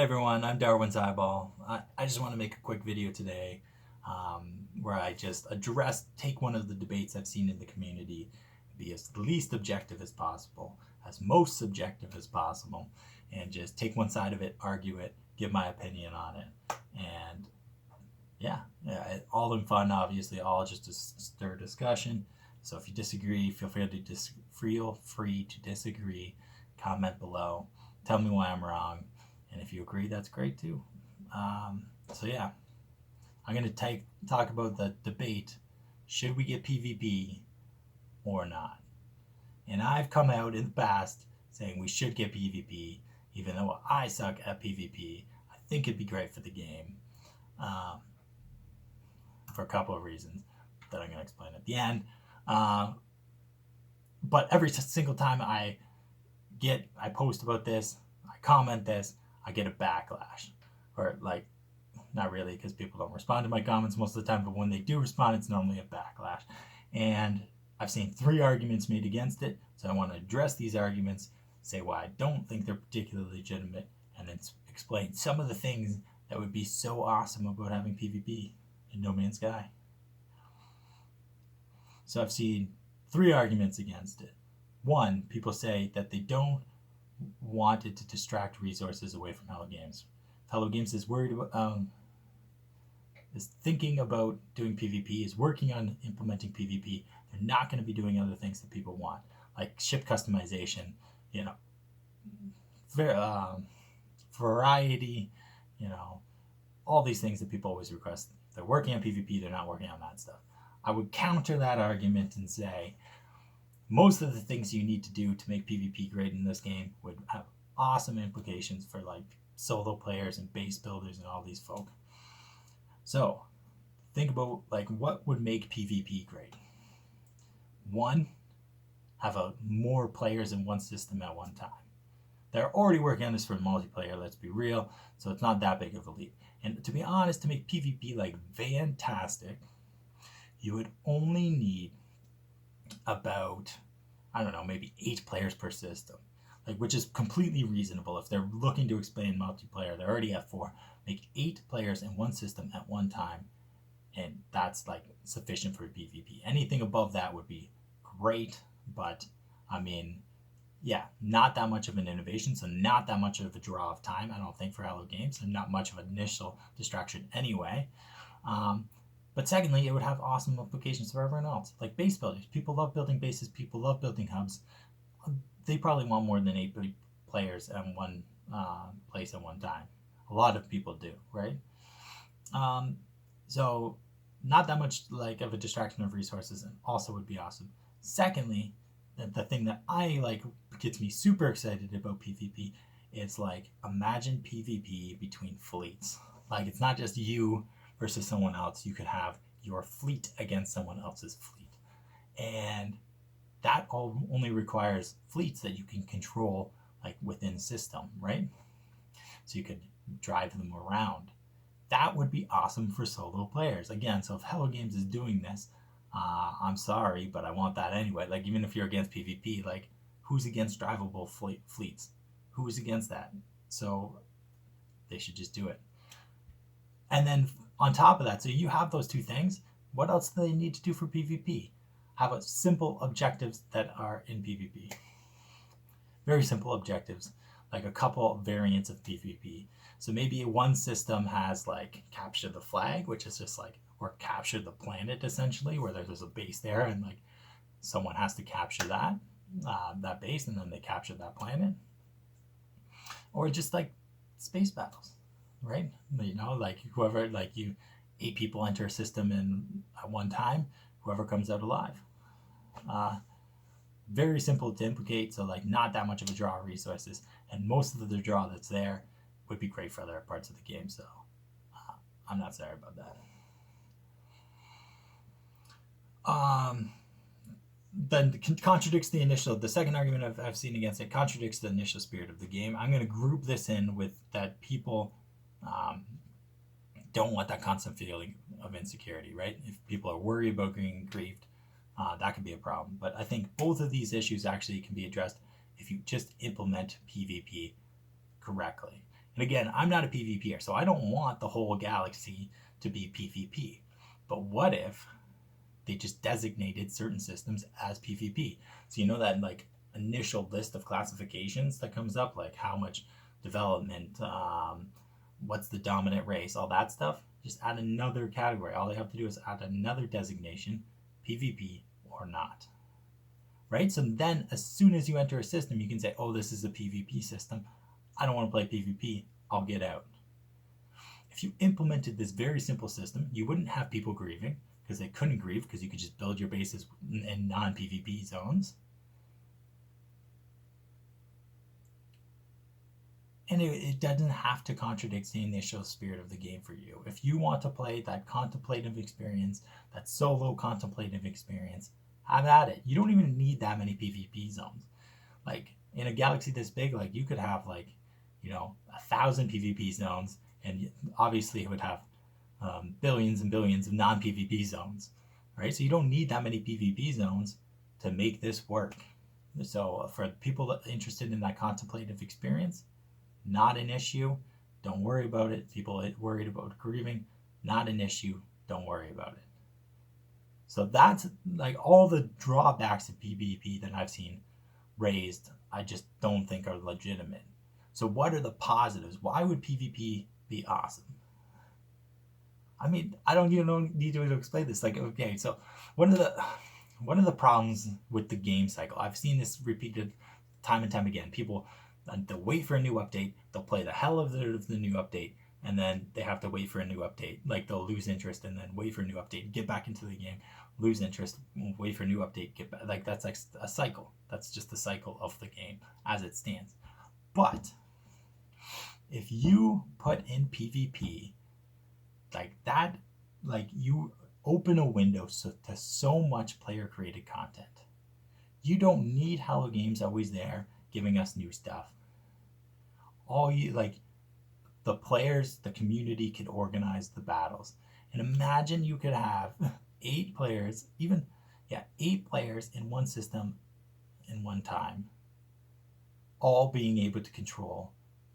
Hey everyone, I'm Darwin's Eyeball. I just want to make a quick video today where I just take one of the debates I've seen in the community, be as least objective as possible, as most subjective as possible, and just take one side of it, argue it, give my opinion on it. And yeah, all in fun, obviously, all just to stir discussion. So if you disagree, feel free to disagree, comment below, tell me why I'm wrong, and if you agree, that's great too. So yeah, I'm going to talk about the debate: should we get PvP or not? And I've come out in the past saying we should get PvP, even though I suck at PvP. I think it'd be great for the game. Um, for a couple of reasons that I'm going to explain at the end. Uh, but every single time I post about this, I comment this, I get a backlash. Or like, not really, because people don't respond to my comments most of the time, but when they do respond, it's normally a backlash. And I've seen 3 arguments made against it, so I want to address these arguments, say why I don't think they're particularly legitimate, and then explain some of the things that would be so awesome about having PvP in No Man's Sky. So I've seen 3 arguments against it. One, people say that they don't want it to distract resources away from Hello Games. If Hello Games is worried about, is thinking about doing PvP, is working on implementing PvP, they're not going to be doing other things that people want, like ship customization, you know, variety, you know, all these things that people always request. They're working on PvP, they're not working on that stuff. I would counter that argument and say most of the things you need to do to make PvP great in this game would have awesome implications for like solo players and base builders and all these folk. So think about like what would make PvP great. One, have more players in one system at one time. They're already working on this for multiplayer, let's be real, so it's not that big of a leap. And to be honest, to make PvP like fantastic, you would only need about, I don't know, maybe 8 players per system, like, which is completely reasonable. If they're looking to expand multiplayer, they're already at 4. Make 8 players in one system at one time, and that's like sufficient for PvP. Anything above that would be great, but I mean, yeah, not that much of an innovation, so not that much of a draw of time, I don't think, for Hello Games, and not much of an initial distraction anyway. But secondly, it would have awesome implications for everyone else. Like base builders. People love building bases, people love building hubs. They probably want more than 8 players at one place at one time. A lot of people do, right? So not that much like of a distraction of resources, and also would be awesome. Secondly, the thing that I like gets me super excited about PvP is like, imagine PvP between fleets. Like, it's not just you versus someone else. You could have your fleet against someone else's fleet, and that only requires fleets that you can control like within system, right? So you could drive them around. That would be awesome for solo players. Again, so if Hello Games is doing this, I'm sorry, but I want that anyway. Like, even if you're against PvP, like, who's against drivable fleets? Who's against that? So they should just do it. And then on top of that, so you have those 2 things. What else do they need to do for PvP? How about simple objectives that are in PvP? Very simple objectives, like a couple variants of PvP. So maybe one system has like capture the flag, which is just like, or capture the planet essentially, where there's a base there and like someone has to capture that base, and then they capture that planet. Or just like space battles, right? You know, like whoever, like 8 people enter a system in at one time, whoever comes out alive. Very simple to implicate, so like not that much of a draw of resources, and most of the draw that's there would be great for other parts of the game, so I'm not sorry about that. Then contradicts the second argument I've seen against it, contradicts the initial spirit of the game. I'm going to group this in with that people don't want that constant feeling of insecurity, right? If people are worried about being grieved, that could be a problem. But I think both of these issues actually can be addressed if you just implement PvP correctly. And again, I'm not a PvPer, so I don't want the whole galaxy to be PvP. But what if they just designated certain systems as PvP? So you know that like initial list of classifications that comes up, like how much development, what's the dominant race, all that stuff. Just add another category. All they have to do is add another designation, PvP or not. Right? So then as soon as you enter a system, you can say, oh, this is a PvP system. I don't want to play PvP. I'll get out. If you implemented this very simple system, you wouldn't have people grieving, because they couldn't grieve because you could just build your bases in non-PvP zones. And it doesn't have to contradict the initial spirit of the game for you. If you want to play that contemplative experience, that solo contemplative experience, have at it. You don't even need that many PvP zones. Like in a galaxy this big, like you could have like, 1,000 PvP zones, and obviously it would have billions and billions of non-PvP zones, right? So you don't need that many PvP zones to make this work. So for people interested in that contemplative experience, not an issue. Don't worry about it. People worried about grieving, not an issue. Don't worry about it. So that's like all the drawbacks of PvP that I've seen raised, I just don't think are legitimate. So what are the positives? Why would PvP be awesome? I mean, I don't even need to explain this. Like, okay, so one of the problems with the game cycle, I've seen this repeated time and time again. People, they'll wait for a new update, they'll play the hell of the new update, and then they have to wait for a new update. Like they'll lose interest and then wait for a new update, get back into the game, lose interest, wait for a new update, get back. Like that's like a cycle. That's just the cycle of the game as it stands. But if you put in PvP like that, like you open a window to so much player created content. You don't need Hello Games always there giving us new stuff. All you like, the players, the community could organize the battles. And imagine you could have 8 players, 8 players in one system in one time, all being able to control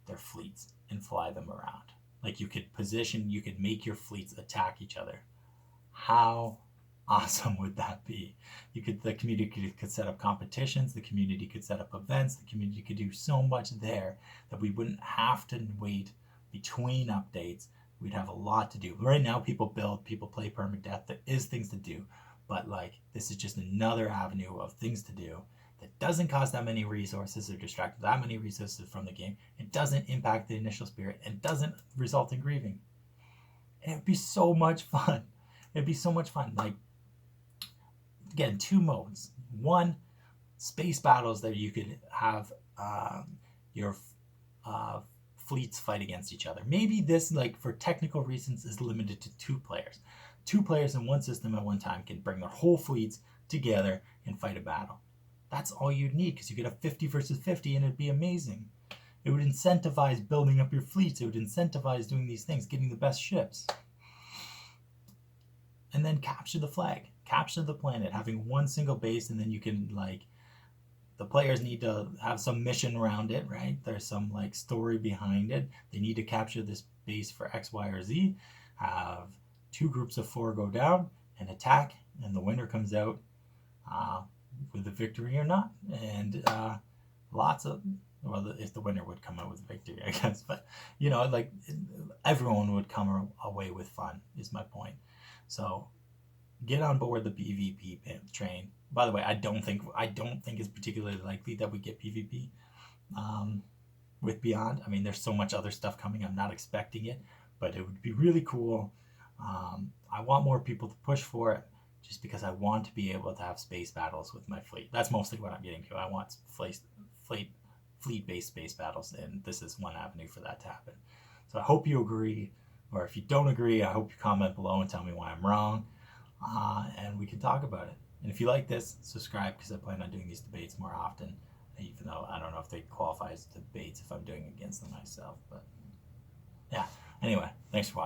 their fleets and fly them around. Like you could position, you could make your fleets attack each other. How awesome would that be? The community could set up competitions, the community could set up events, the community could do so much there that we wouldn't have to wait between updates. We'd have a lot to do. Right now people build, people play permadeath. There is things to do, but like this is just another avenue of things to do that doesn't cost that many resources or distract that many resources from the game. It doesn't impact the initial spirit and doesn't result in grieving. And it'd be so much fun. It'd be so much fun. Like, again, 2 modes. One, space battles that you could have your fleets fight against each other. Maybe this, like for technical reasons, is limited to 2 players. 2 players in one system at one time can bring their whole fleets together and fight a battle. That's all you'd need, because you could have 50 versus 50 and it'd be amazing. It would incentivize building up your fleets. It would incentivize doing these things, getting the best ships. And then capture the flag, capture the planet, having one single base, and then you can like, the players need to have some mission around it, right? There's some like story behind it. They need to capture this base for X, Y, or Z. Have 2 groups of 4 go down and attack, and the winner comes out with a victory or not. And if the winner would come out with a victory, I guess. But, like everyone would come away with fun is my point. So get on board the PvP train. By the way, I don't think it's particularly likely that we get PvP with Beyond. I mean, there's so much other stuff coming. I'm not expecting it, but it would be really cool. I want more people to push for it, just because I want to be able to have space battles with my fleet. That's mostly what I'm getting to. I want fleet-based space battles, and this is one avenue for that to happen. So I hope you agree, or if you don't agree, I hope you comment below and tell me why I'm wrong, and we can talk about it. And if you like this, subscribe, because I plan on doing these debates more often, even though I don't know if they qualify as debates if I'm doing against them myself. But yeah, anyway, thanks for watching.